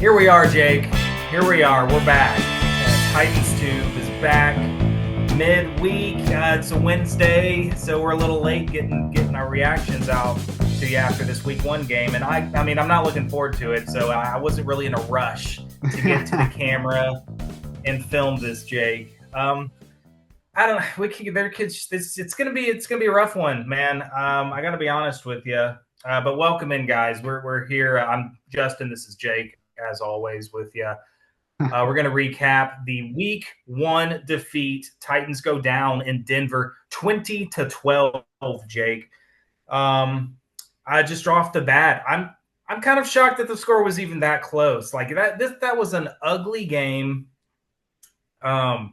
Here we are, Jake. Here we are. We're back. Titans Tube is back midweek. It's a Wednesday, so we're a little late getting our reactions out to you after this week one game. And I mean, I'm not looking forward to it, so I wasn't really in a rush to get to the camera and film this, Jake. I don't know. It's gonna be a rough one, man. I got to be honest with you. But welcome in, guys. We're here. I'm Justin. This is Jake, as always, with you. We're going to recap the week one defeat. Titans go down in Denver 20-12, Jake. I just off the bat, I'm kind of shocked that the score was even that close. Like that was an ugly game. And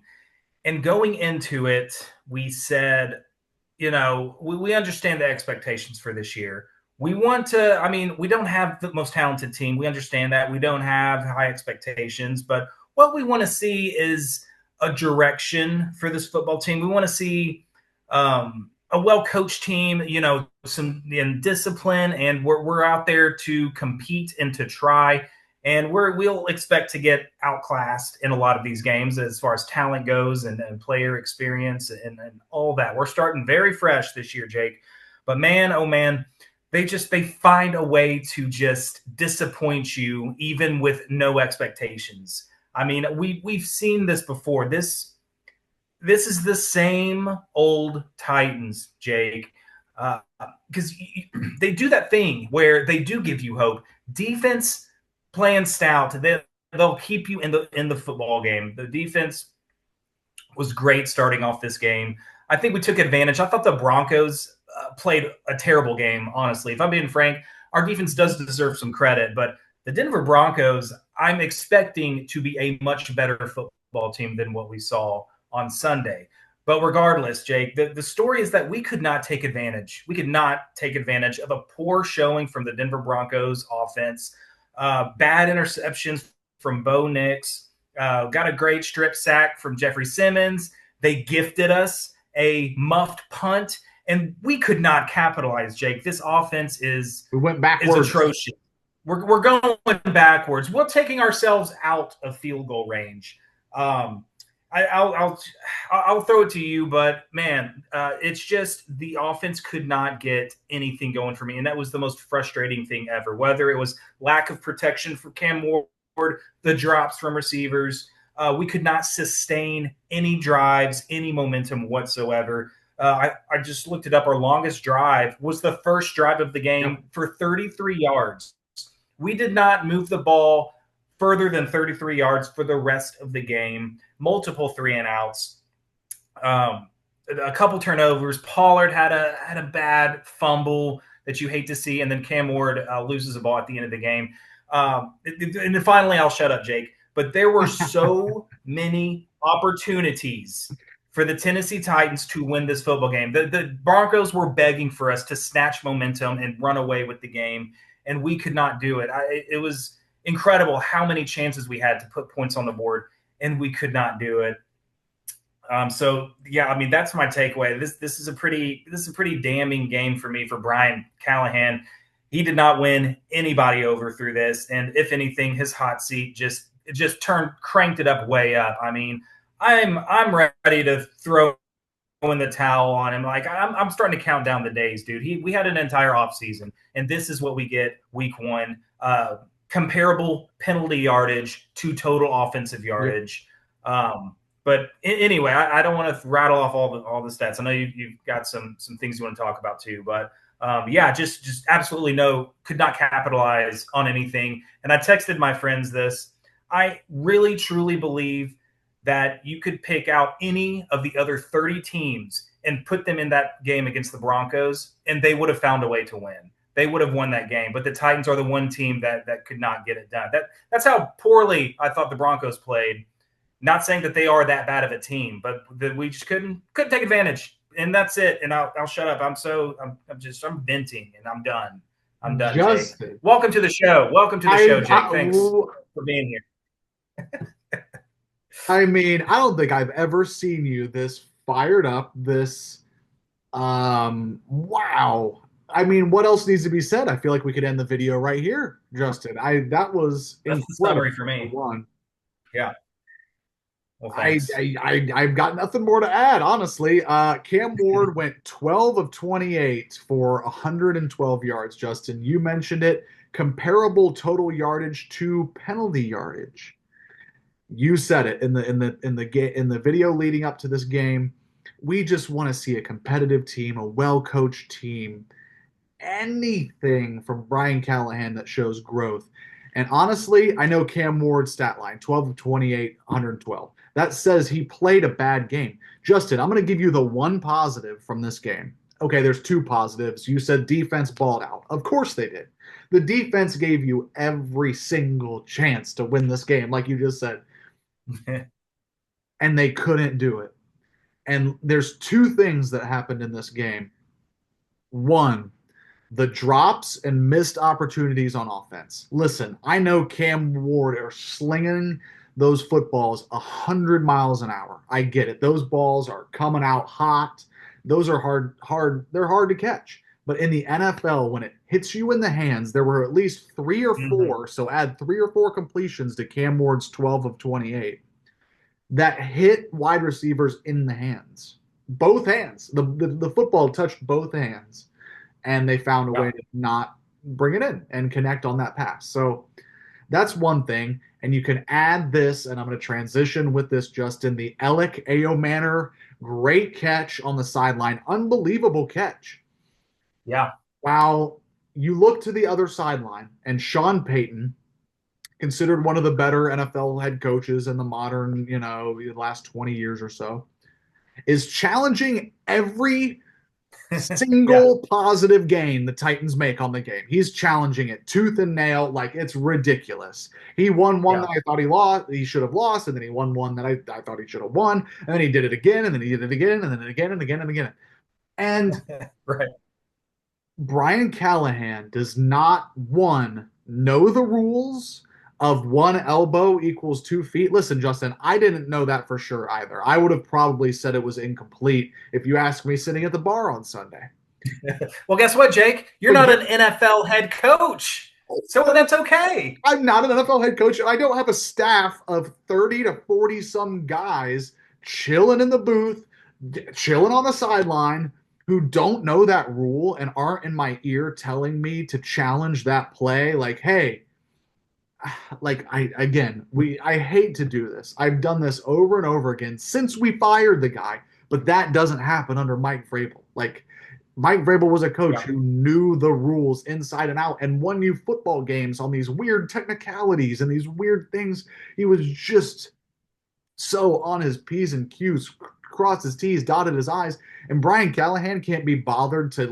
going into it, we said, we understand the expectations for this year. We want to, we don't have the most talented team. We understand that. We don't have high expectations, but what we want to see is a direction for this football team. We want to see a well-coached team, some discipline, and we're out there to compete and to try. And we'll expect to get outclassed in a lot of these games as far as talent goes and player experience and all that. We're starting very fresh this year, Jake. But man, oh man, they find a way to just disappoint you even with no expectations. I mean, we've seen this before. This is the same old Titans, Jake, because they do that thing where they do give you hope. Defense playing stout, they'll keep you in the football game. The defense was great starting off this game. I think we took advantage. I thought the Broncos played a terrible game, honestly. If I'm being frank, our defense does deserve some credit, but the Denver Broncos, I'm expecting to be a much better football team than what we saw on Sunday. But regardless, Jake, the story is that we could not take advantage. We could not take advantage of a poor showing from the Denver Broncos offense. Bad interceptions from Bo Nix. Got a great strip sack from Jeffrey Simmons. They gifted us a muffed punt, and we could not capitalize, Jake. This offense we went backwards. Is atrocious. We're going backwards. We're taking ourselves out of field goal range. I'll throw it to you, but man, it's just the offense could not get anything going for me, and that was the most frustrating thing ever. Whether it was lack of protection for Cam Ward, the drops from receivers, we could not sustain any drives, any momentum whatsoever. I just looked it up. Our longest drive was the first drive of the game for 33 yards. We did not move the ball further than 33 yards for the rest of the game. Multiple 3-and-outs, a couple turnovers. Pollard had a bad fumble that you hate to see, and then Cam Ward loses the ball at the end of the game. And then finally, I'll shut up, Jake. But there were so many opportunities for the Tennessee Titans to win this football game. The Broncos were begging for us to snatch momentum and run away with the game, and we could not do it. It was incredible how many chances we had to put points on the board, and we could not do it. So yeah, I mean, that's my takeaway. This is a pretty damning game for me for Brian Callahan. He did not win anybody over through this, and if anything, his hot seat just cranked it up way up. I mean, I'm ready to throw in the towel on him. Like I'm starting to count down the days, dude. We had an entire offseason, and this is what we get week one. Comparable penalty yardage to total offensive yardage. But anyway, I don't want to rattle off all the stats. I know you've got some things you want to talk about too, but yeah, just absolutely could not capitalize on anything. And I texted my friends this. I really truly believe that you could pick out any of the other 30 teams and put them in that game against the Broncos, and they would have found a way to win. They would have won that game. But the Titans are the one team that could not get it done. That's how poorly I thought the Broncos played. Not saying that they are that bad of a team, but we just couldn't take advantage. And that's it. And I'll shut up. I'm venting, and I'm done. I'm done. Justin. Welcome to the show. Jake. Thanks for being here. I mean, I don't think I've ever seen you this fired up, this wow. I mean, what else needs to be said? I feel like we could end the video right here, Justin. I That was That's the incredible. summary for For me. one, Yeah. Well, thanks. I've got nothing more to add, honestly. Cam Ward went 12 of 28 for 112 yards. Justin, you mentioned it. Comparable total yardage to penalty yardage. You said it in the video leading up to this game. We just want to see a competitive team, a well-coached team, anything from Brian Callahan that shows growth. And honestly, I know Cam Ward's stat line 12 of 28, 112. That says he played a bad game. Justin, I'm going to give you the one positive from this game. Okay, there's two positives. You said defense balled out. Of course they did. The defense gave you every single chance to win this game, like you just said, and they couldn't do it. And there's two things that happened in this game. One, the drops and missed opportunities on offense. Listen, I know Cam Ward are slinging those footballs 100 miles an hour. I get it. Those balls are coming out hot. Those are they're hard to catch. But in the NFL, when it hits you in the hands, there were at least three or Hmm. four. So add three or four completions to Cam Ward's 12 of 28 that hit wide receivers in the hands. Both hands. The football touched both hands and they found a Yeah. way to not bring it in and connect on that pass. So that's one thing. And you can add this, and I'm going to transition with this, Justin. The Alec Ayo Manor, great catch on the sideline. Unbelievable catch. Yeah. While you look to the other sideline, and Sean Payton, considered one of the better NFL head coaches in the modern, the last 20 years or so, is challenging every Yeah. single positive gain the Titans make on the game. He's challenging it tooth and nail, like it's ridiculous. He won one Yeah. that I thought he should have lost, and then he won one that I thought he should have won, and then he did it again, and then he did it again, and then again and again and again. And Right. Brian Callahan does not one know the rules of one elbow equals 2 feet. Listen, Justin, I didn't know that for sure either. I would have probably said it was incomplete if you asked me sitting at the bar on Sunday. Well, guess what, Jake? You're But not an NFL head coach. So that's okay. I'm not an NFL head coach, and I don't have a staff of 30 to 40 some guys chilling in the booth, chilling on the sideline, who don't know that rule and aren't in my ear telling me to challenge that play. Like, hey, I hate to do this. I've done this over and over again since we fired the guy, but that doesn't happen under Mike Vrabel. Like, Mike Vrabel was a coach Yeah. who knew the rules inside and out and won you football games on these weird technicalities and these weird things. He was just so on his P's and Q's, crossed his T's, dotted his I's. And Brian Callahan can't be bothered to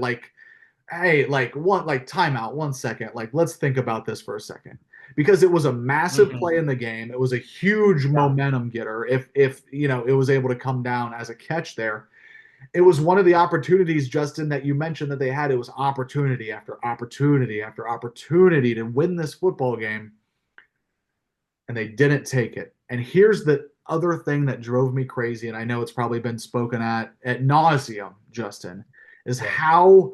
hey, timeout, 1 second. Like, let's think about this for a second. Because it was a massive Hmm. play in the game. It was a huge Yeah. momentum getter if it was able to come down as a catch there. It was one of the opportunities, Justin, that you mentioned that they had. It was opportunity after opportunity after opportunity to win this football game, and they didn't take it. And here's the other thing that drove me crazy, and I know it's probably been spoken at nauseum, Justin, is Yeah. how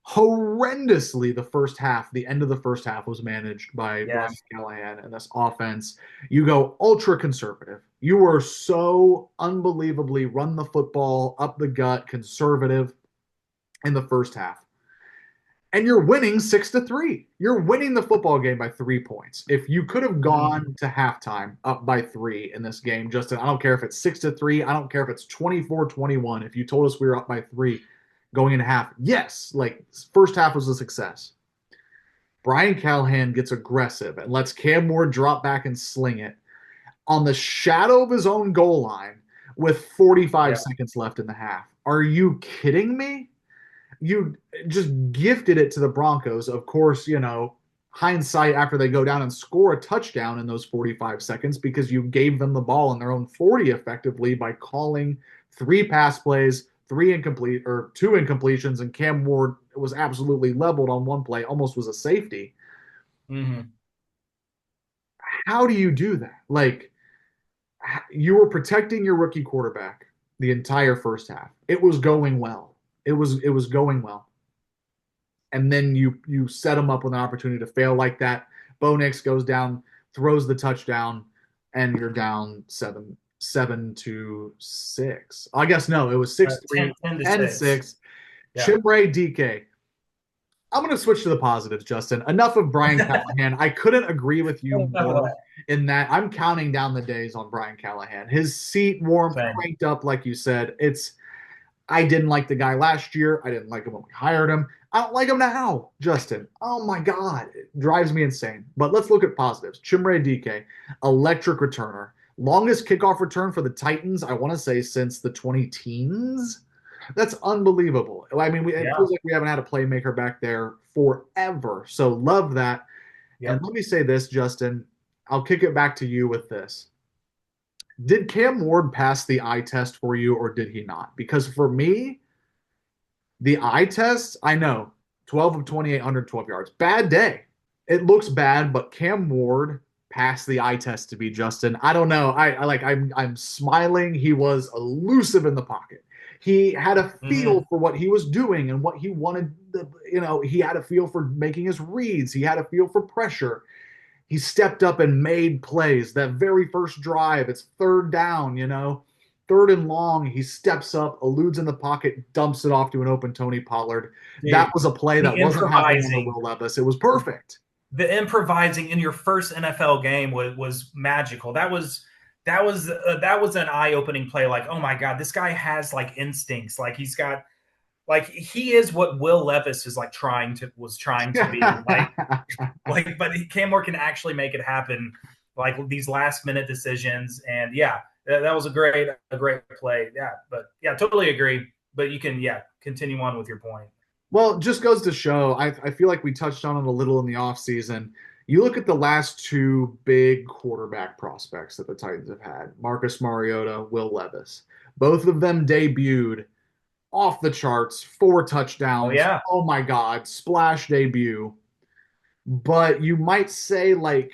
horrendously the end of the first half was managed by Brian Yes. Callahan and this offense. You go ultra conservative. You were so unbelievably run the football up the gut, conservative in the first half, and you're winning 6-3. You're winning the football game by 3 points. If you could have Hmm. gone to halftime up by three in this game, Justin, I don't care if it's 6-3. I don't care if it's 24-21. If you told us we were up by three going into half, yes, like first half was a success. Brian Callahan gets aggressive and lets Cam Ward drop back and sling it on the shadow of his own goal line with 45 Yeah. seconds left in the half. Are you kidding me? You just gifted it to the Broncos. Of course, hindsight after they go down and score a touchdown in those 45 seconds because you gave them the ball in their own 40 effectively by calling three pass plays, two incompletions, and Cam Ward was absolutely leveled on one play, almost was a safety. Hmm. How do you do that? Like, you were protecting your rookie quarterback the entire first half. It was going well. It was going well. and then you set them up with an opportunity to fail like that. Bo Nix goes down, throws the touchdown, and you're down 7-6. I guess no, it was 6-3, 10 to 6. 10-6. Yeah. Chimray DK. I'm going to switch to the positives, Justin. Enough of Brian Callahan. I couldn't agree with you more in that I'm counting down the days on Brian Callahan. His seat warmth Same. cranked up, like you said. I didn't like the guy last year. I didn't like him when we hired him. I don't like him now, Justin. Oh my God. It drives me insane. But let's look at positives. Chimray DK, electric returner. Longest kickoff return for the Titans, I want to say, since the 20 teens. That's unbelievable. I mean, it Yeah. feels like we haven't had a playmaker back there forever. So love that. And Yep. let me say this, Justin. I'll kick it back to you with this. Did Cam Ward pass the eye test for you, or did he not? Because for me, the eye test, I know 12 of 28, 112 yards. Bad day. It looks bad, but Cam Ward passed the eye test to be Justin. I don't know. I'm smiling. He was elusive in the pocket. He had a feel Hmm. for what he was doing and what he wanted. He had a feel for making his reads. He had a feel for pressure. He stepped up and made plays. That very first drive, it's third down, third and long. He steps up, eludes in the pocket, dumps it off to an open Tony Pollard. That Dude, was a play the that wasn't happening under improvising, Will Levis. It was perfect. the improvising in your first NFL game was magical. That was an eye opening play. Like, oh my God, this guy has like instincts. Like he's got like he is what Will Levis is like trying to be. But Cam Moore can actually make it happen. Like these last minute decisions, and yeah, that was a great play. Yeah, but yeah, totally agree. But you can continue on with your point. Well, it just goes to show, I feel like we touched on it a little in the offseason. You look at the last two big quarterback prospects that the Titans have had, Marcus Mariota, Will Levis. Both of them debuted off the charts, 4 touchdowns. Oh yeah, Oh my God, splash debut. But you might say, like,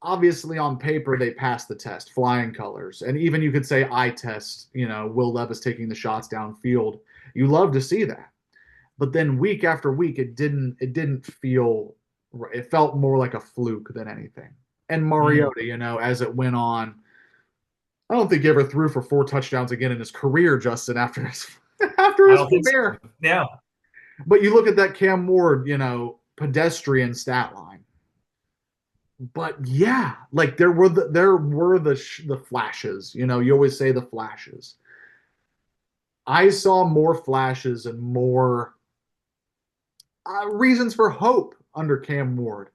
obviously on paper, they passed the test, flying colors. And even you could say eye test, Will Levis taking the shots downfield. You love to see that. But then week after week, it didn't feel, it felt more like a fluke than anything. And mm, Mariota, as it went on, I don't think he ever threw for 4 touchdowns again in his career, Justin, after his after I his don't think so. premiere. Yeah, But you look at that Cam Ward, pedestrian stat line. But yeah, like there were the flashes. You always say the flashes. I saw more flashes and more reasons for hope under Cam Ward.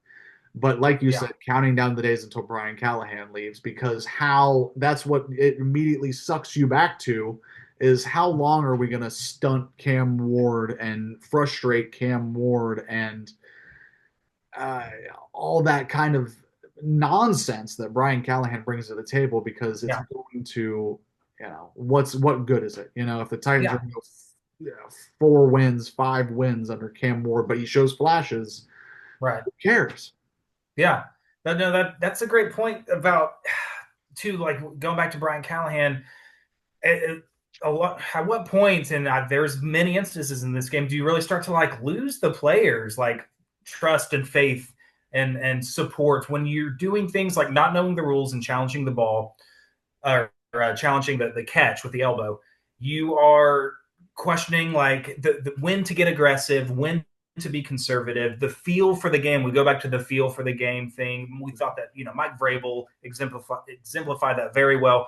But like you yeah, said, counting down the days until Brian Callahan leaves, because how that's what it immediately sucks you back to is how long are we going to stunt Cam Ward and frustrate Cam Ward and uh, all that kind of nonsense that Brian Callahan brings to the table because it's yeah, going to, what good is it? If the Titans are yeah, going to go 4 wins, 5 wins under Cam Ward, but he shows flashes, right. who cares? Yeah, no, that's a great point about too. Like going back to Brian Callahan, at what point, and there's many instances in this game, do you really start to like lose the players like trust and faith and support when you're doing things like not knowing the rules and challenging the ball or challenging the catch with the elbow? You are questioning like the when to get aggressive, when to be conservative, the feel for the game. We go back to the feel for the game thing. We thought that Mike Vrabel exemplified that very well.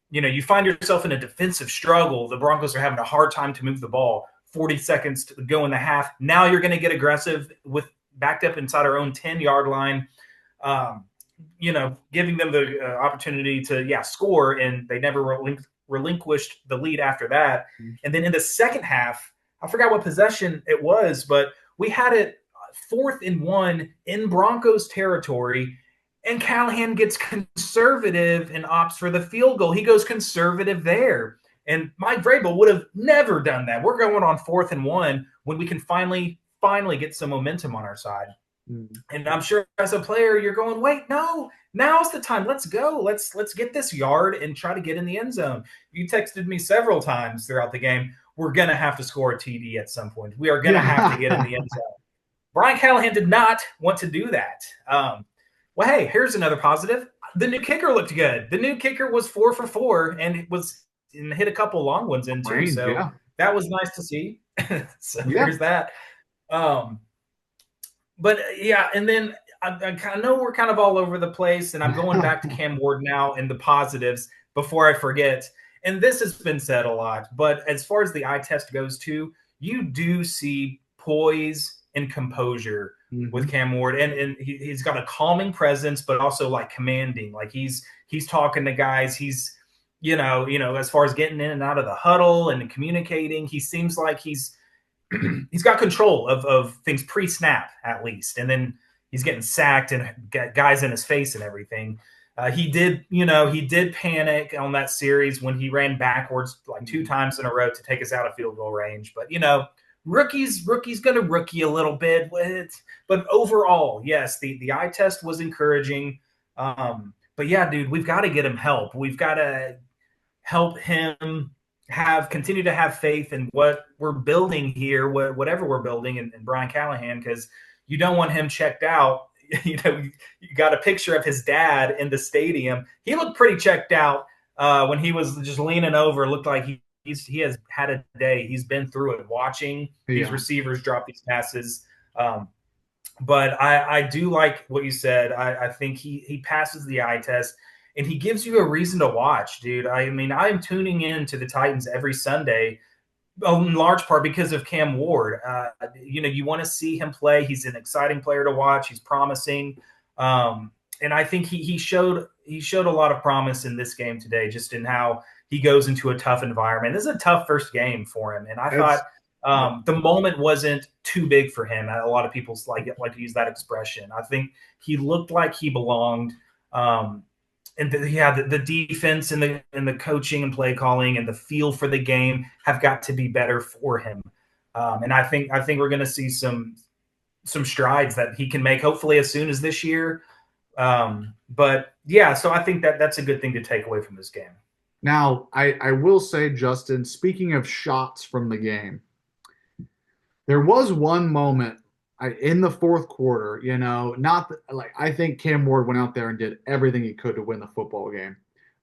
You find yourself in a defensive struggle. The Broncos are having a hard time to move the ball. 40 seconds to go in the half. Now you're going to get aggressive with backed up inside our own 10-yard line. Um, giving them the opportunity to score, and they never relinquished the lead after that. And then in the second half, I forgot what possession it was, but we had it 4th and 1 in Broncos territory, and Callahan gets conservative and opts for the field goal. He goes conservative there. And Mike Vrabel would have never done that. We're going on 4th and 1 when we can finally get some momentum on our side. Mm. And I'm sure as a player, you're going, wait, no, now's the time. Let's go. Let's get this yard and try to get in the end zone. You texted me several times throughout the game. we're going to have to score a TD at some point. We are going to have to get in Yeah. the end zone. Brian Callahan did not want to do that. Well, hey, here's another positive. The new kicker looked good. The new kicker was 4 for 4, and it was and hit a couple long ones in too. Range, So yeah. that was nice to see. So Yeah. there's that. Um, but yeah, and then I know we're kind of all over the place, and I'm going back to Cam Ward now and the positives before I forget. And this has been said a lot, but as far as the eye test goes, too, you do see poise and composure with Hmm. Cam Ward, and he's got a calming presence, but also like commanding. Like he's talking to guys. He's as far as getting in and out of the huddle and communicating, he seems like he's got control of things pre-snap at least, and then he's getting sacked and got guys in his face and everything. He did panic on that series when he ran backwards like two times in a row to take us out of field goal range. But rookie's going to rookie a little bit. But overall, yes, the eye test was encouraging. But yeah, dude, we've got to get him help. We've got to help him continue to have faith in what we're building here, whatever we're building in Brian Callahan, because you don't want him checked out. You got a picture of his dad in the stadium. He looked pretty checked out when he was just leaning over. It looked like he has had a day. He's been through it, watching these Yeah. receivers drop these passes. But I do like what you said. I think he passes the eye test, and he gives you a reason to watch, dude. I mean, I'm tuning in to the Titans every Sunday, in large part because of Cam Ward. You want to see him play. He's an exciting player to watch. He's promising, and I think he showed a lot of promise in this game today, just in how he goes into a tough environment. This is a tough first game for him, and I thought It's yeah. the moment wasn't too big for him. A lot of people like to use that expression. I think he looked like he belonged. And the defense and the coaching and play calling and the feel for the game have got to be better for him. And I think we're going to see some strides that he can make, hopefully as soon as this year. But yeah, so I think that's a good thing to take away from this game. Now, I will say, Justin, speaking of shots from the game, there was one moment in the fourth quarter, not like I think Cam Ward went out there and did everything he could to win the football game.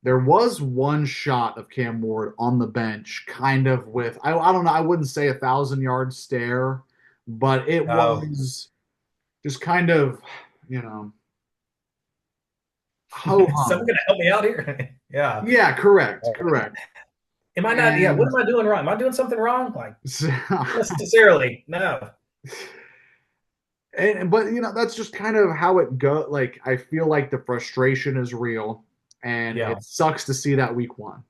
There was one shot of Cam Ward on the bench, kind of with, I don't know, I wouldn't say 1,000 yard stare, but it Oh, was just kind of, you know, ho someone hum. gonna help me out here? Yeah. Yeah, correct, correct. Am I not? Yeah. What And am I doing wrong? Am I doing something wrong? Like, so, not necessarily. No. but that's just kind of how it go. Like I feel like the frustration is real, and Yeah. it sucks to see that week one.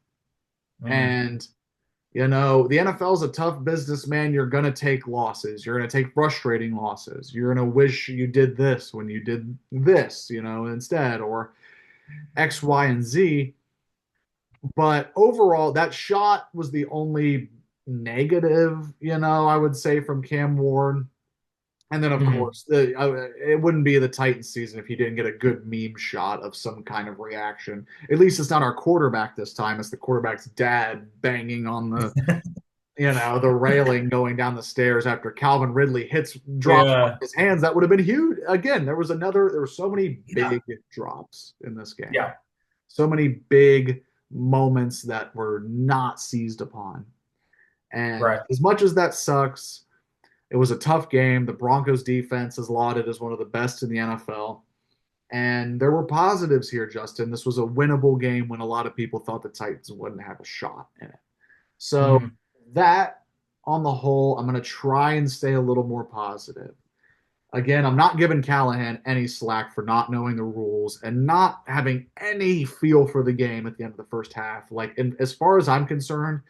Mm. And the NFL is a tough business, man. You're gonna take losses. You're gonna take frustrating losses. You're gonna wish you did this when you did this, instead, or X, Y, and Z. But overall, that shot was the only negative, I would say from Cam Ward. And then, of Mm. course, it wouldn't be the Titans season if he didn't get a good meme shot of some kind of reaction. At least it's not our quarterback this time. It's the quarterback's dad banging on the railing going down the stairs after Calvin Ridley drops one of Yeah. his hands. That would have been huge. Again, there were so many Yeah. big drops in this game. Yeah. So many big moments that were not seized upon. And Right. as much as that sucks, it was a tough game. The Broncos defense is lauded as one of the best in the NFL. And there were positives here, Justin. This was a winnable game when a lot of people thought the Titans wouldn't have a shot in it. So, Mm. that on the whole, I'm going to try and stay a little more positive. Again, I'm not giving Callahan any slack for not knowing the rules and not having any feel for the game at the end of the first half. Like, as far as I'm concerned,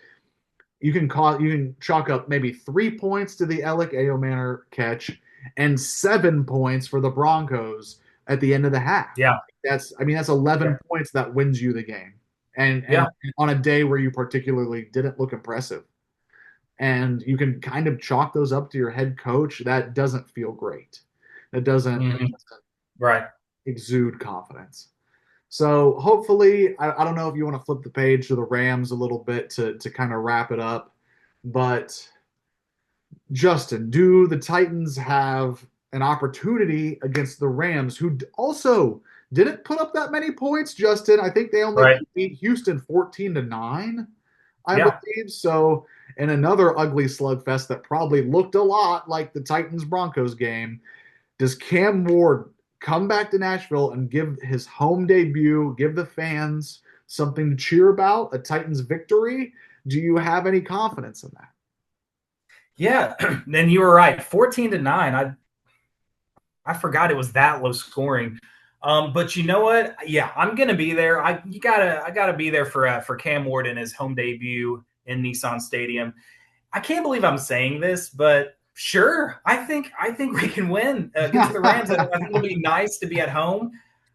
you can chalk up maybe 3 points to the Alec Ayomanor catch and 7 points for the Broncos at the end of the half. Yeah. That's 11 points that wins you the game, and Yeah. on a day where you particularly didn't look impressive, and you can kind of chalk those up to your head coach. That doesn't feel great. That Mm. Right. exude confidence. So hopefully, I don't know if you want to flip the page to the Rams a little bit to kind of wrap it up. But Justin, do the Titans have an opportunity against the Rams, who also didn't put up that many points? Justin, I think they only Right. beat Houston 14-9, I Yeah. believe. So, in another ugly slugfest that probably looked a lot like the Titans Broncos game, does Cam Ward come back to Nashville and give his home debut, give the fans something to cheer about, a Titans victory? Do you have any confidence in that? Yeah. And you were right. 14-9. I forgot it was that low scoring. But you know what? Yeah, I'm gonna be there. I gotta be there for Cam Ward in his home debut in Nissan Stadium. I can't believe I'm saying this, but sure, I think we can win against the Rams. I think it'll be nice to be at home.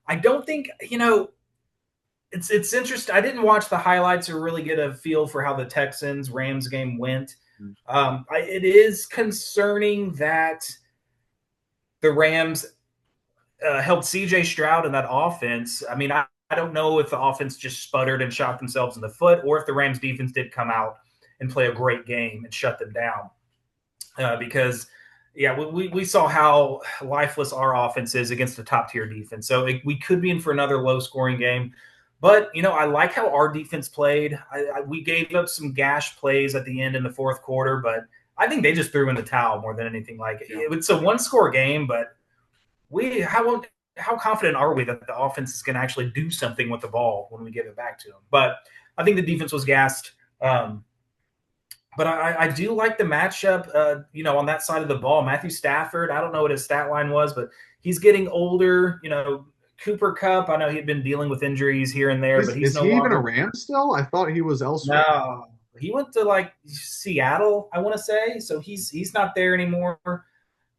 I don't think it's interesting. I didn't watch the highlights or really get a feel for how the Texans Rams game went. It is concerning that the Rams held CJ Stroud in that offense. I mean, I don't know if the offense just sputtered and shot themselves in the foot, or if the Rams defense did come out and play a great game and shut them down. Because, yeah, we saw how lifeless our offense is against a top tier defense. So we could be in for another low scoring game. But, I like how our defense played. We gave up some gash plays at the end in the fourth quarter, but I think they just threw in the towel more than anything. Like, Yeah. it's a one score game, but we how confident are we that the offense is going to actually do something with the ball when we give it back to them? But I think the defense was gassed. But I do like the matchup, on that side of the ball. Matthew Stafford, I don't know what his stat line was, but he's getting older. Cooper Kupp, I know he'd been dealing with injuries here and there, Is, but he's is no he even a longer. Ram still? I thought he was elsewhere. No, he went to like Seattle, I want to say. So he's not there anymore.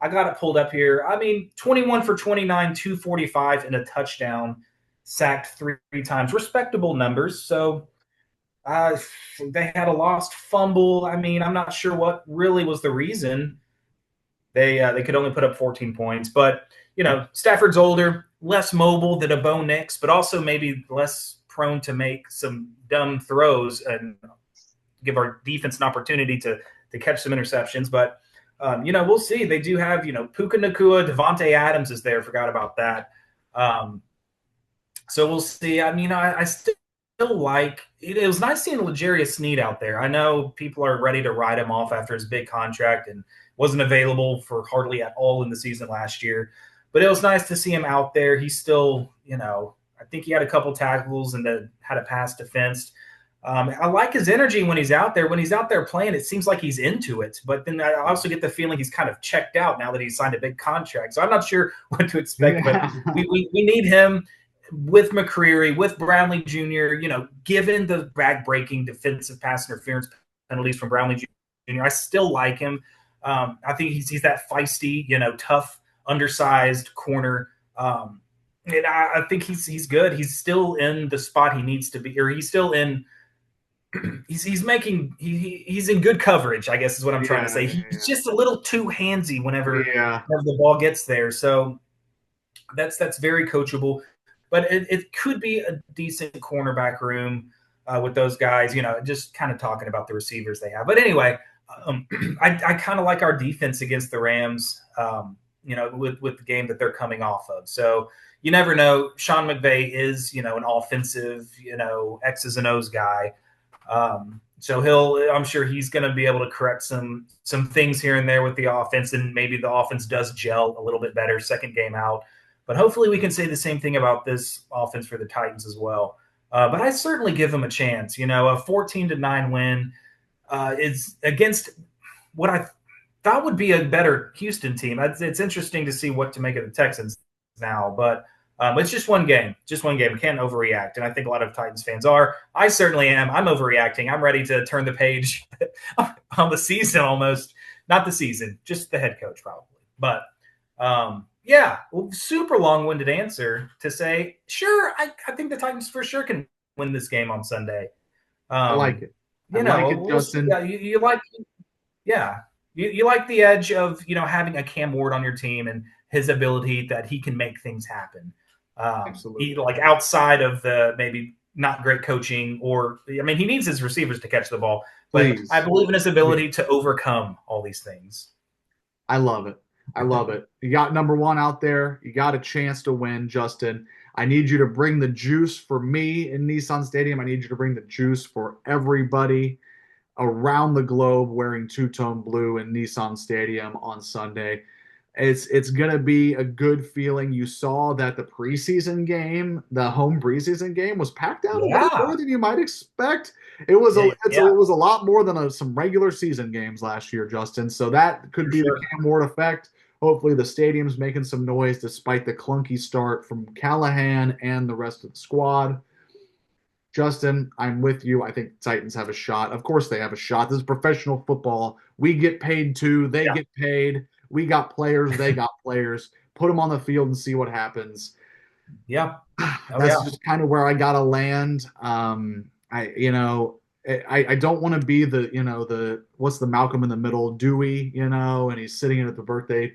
I got it pulled up here. I mean, 21 for 29, 245, and a touchdown, sacked three times. Respectable numbers. So they had a lost fumble. I mean, I'm not sure what really was the reason they could only put up 14 points. But Stafford's older, less mobile than a Bo Nix, but also maybe less prone to make some dumb throws and give our defense an opportunity to catch some interceptions. But we'll see. They do have Puka Nakua, Devontae Adams is there. Forgot about that. So we'll see. I mean, I still like it. It was nice seeing L'Jarius Sneed out there. I know people are ready to write him off after his big contract and wasn't available for hardly at all in the season last year. But it was nice to see him out there. He's still, I think he had a couple tackles and had a pass defense. I like his energy when he's out there. When he's out there playing, it seems like he's into it. But then I also get the feeling he's kind of checked out now that he's signed a big contract. So I'm not sure what to expect. But Yeah. we need him with McCreary, with Brownlee Jr., given the bag-breaking defensive pass interference penalties from Brownlee Jr., I still like him. I think he's that feisty, tough, undersized corner. And I think he's good. He's still in the spot he needs to be, or he's still in – he's in good coverage, I guess is what I'm trying to say. He's just a little too handsy Yeah. whenever the ball gets there. So that's very coachable. But it could be a decent cornerback room with those guys, just kind of talking about the receivers they have. But anyway, I kind of like our defense against the Rams, with the game that they're coming off of. So you never know. Sean McVay is, an offensive, X's and O's guy. So I'm sure he's going to be able to correct some things here and there with the offense, and maybe the offense does gel a little bit better second game out. But hopefully we can say the same thing about this offense for the Titans as well. But I certainly give them a chance. A 14-9 win is against what I thought would be a better Houston team. It's interesting to see what to make of the Texans now, but it's just one game. Just one game. We can't overreact, and I think a lot of Titans fans are. I certainly am. I'm overreacting. I'm ready to turn the page on the season almost. Not the season, just the head coach probably. But yeah, super long-winded answer to say, sure, I think the Titans for sure can win this game on Sunday. I like Um, it. I like it, we'll see. Justin. Yeah, you like, yeah, you like the edge of having a Cam Ward on your team and his ability that he can make things happen. He Absolutely. like outside of the maybe not great coaching, or I mean, he needs his receivers to catch the ball, but I Please. believe in his Please. ability to overcome all these things. I love it. I love it. You got number one out there. You got a chance to win, Justin. I need you to bring the juice for me in Nissan Stadium. I need you to bring the juice for everybody around the globe wearing two-tone blue in Nissan Stadium on Sunday. It's gonna be a good feeling. You saw that the preseason game, the home preseason game, was packed out a little Yeah, more than you might expect. It was a yeah, it yeah, was a lot more than some regular season games last year, Justin. So that could for be the sure. Cam Ward effect. Hopefully, the stadium's making some noise despite the clunky start from Callahan and the rest of the squad. Justin, I'm with you. I think the Titans have a shot. Of course, they have a shot. This is professional football. We get paid too. They Yeah, get paid. We got players. They got players. Put them on the field and see what happens. yeah, oh That's yeah, just kind of where I gotta land. I don't want to be the what's the Malcolm in the Middle Dewey, and he's sitting at the birthday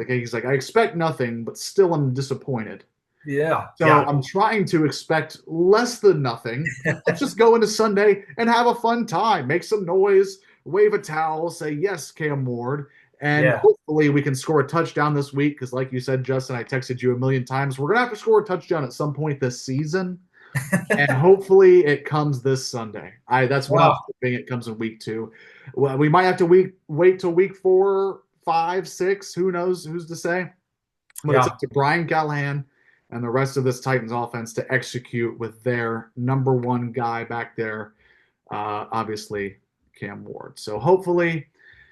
cake. He's like, I expect nothing, but still I'm disappointed. yeah, So yeah, I'm trying to expect less than nothing. Let's just go into Sunday and have a fun time, make some noise, wave a towel, say yes, Cam Ward, and yeah. hopefully we can score a touchdown this week. Because, like you said, Justin, I texted you a million times. We're gonna have to score a touchdown at some point this season, and hopefully it comes this Sunday. I That's what I'm Well, hoping. It comes in week 2. Well, we might have to wait till week 4, 5, 6. Who knows? Who's to say? But it's up yeah, to Brian Callahan and the rest of this Titans offense to execute with their number one guy back there, obviously Cam Ward. So hopefully,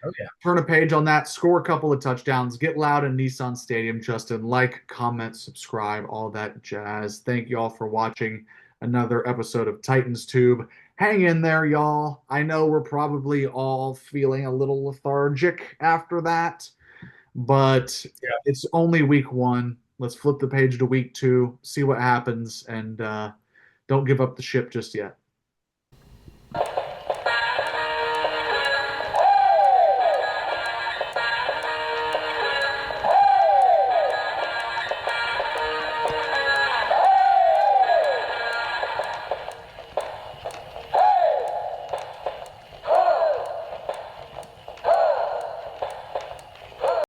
oh yeah, turn a page on that, score a couple of touchdowns, get loud in Nissan Stadium. Justin, like, comment, subscribe, all that jazz. Thank you all for watching another episode of Titans Tube. Hang in there, y'all. I know we're probably all feeling a little lethargic after that, but yeah. it's only week 1. Let's flip the page to week 2, see what happens, and don't give up the ship just yet.